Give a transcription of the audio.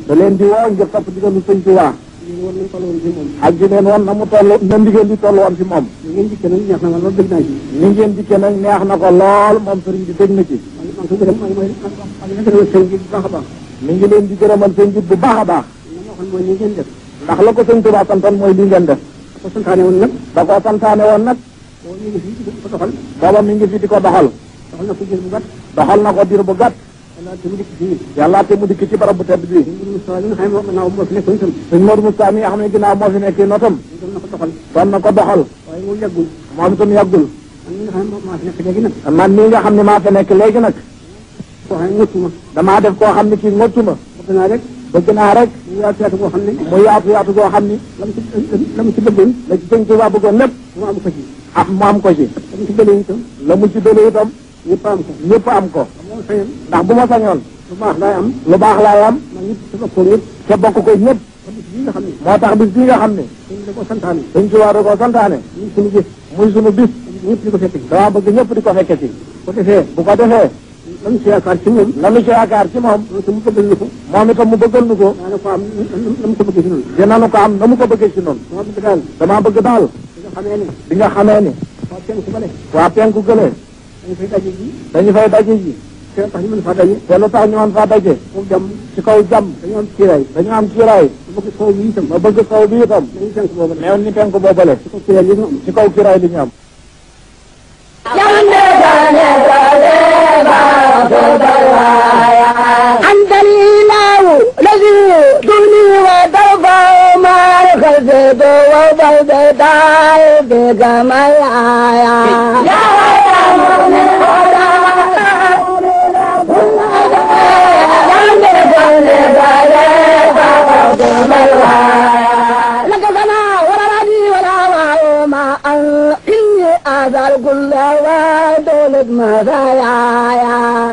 da leen di woo ngir topp digalu sëñ Tuubaa ak di leen woon na mu toll na ndigal li toll woon ci moom. ni ngeen dikkee nag neex na ma lool dégg naa ci. ni ngeen dikkee nag neex na ko lool moom sëriñ bi dégg na ci. mi ngi leen di gërëmal seen jib bu baax a baax. ndax la ko sëñ Tuubaa santoon mooy lii ngeen def. da ko santaane woon nag. da koo santaane woon nag. booba mi ngi fi di ko doxal. doxal na ko diir bu gàtt. doxal na ko diir bu gàtt. yàlla te mu dikk ci barab bu tedd bi. sëñ Modou Moustapha mi nga xam ne ginnaaw moo fi nekk notam. doon na ko doxal. moom itam yàggul. man mii nga xam ne maa fi nekk léegi nag. damaa def koo xam ne kii ngottu ma. bëgg naa rek. mu yaatu yaatu goo xam ne. mu yaatu yaatu goo xam ni. la mu ci bëggoon. la ci sëñ Tuubaa bëggoon lépp. mu am ko ci. mu am ko ci. la mu ci bële itam. la mu ci bële itam. ñëpp am ko. ñëpp am ko. ndax bu ma sañoon. lu baax laay am. lu baax laay am. te bokk ko ñëpp. moo tax bis bii nga xam ne. sëñ Tuubaa da koo santaane. muy sunu bis. muy sunu bis. ñëpp di ko fekk. dama bëgg ñëpp di ko fekke ci. bu ko defee. lan ci yaakaar ci moom. lan ci yaakaar ci moom. mu bëggal nu ko. moom itam mu bëggal nu ko. dinañu ko am na mu ko bëggee ci noonu. dinañu ko am na mu ko bëggee ci noonu. damaa bëgg daal. bi nga xamee ni. waa penku gële. dañu fay daje ji. te lu tax ñu mën faa daje. te lu tax ñu mën faa daje. ci kaw jàmm. dañu am kiiraay. dañu am kiiraay. ma bëgg kaw bi itam. ma bëgg kaw bi itam. mais ni penku boobale. ci kaw kiiraay li ñu am. أنت الإله الذي دوني ودفع ما الخزب وبلد داي بجمال آيا يا لك سنا ولا رادي ولا ما إني أزال كل ودولد مزايا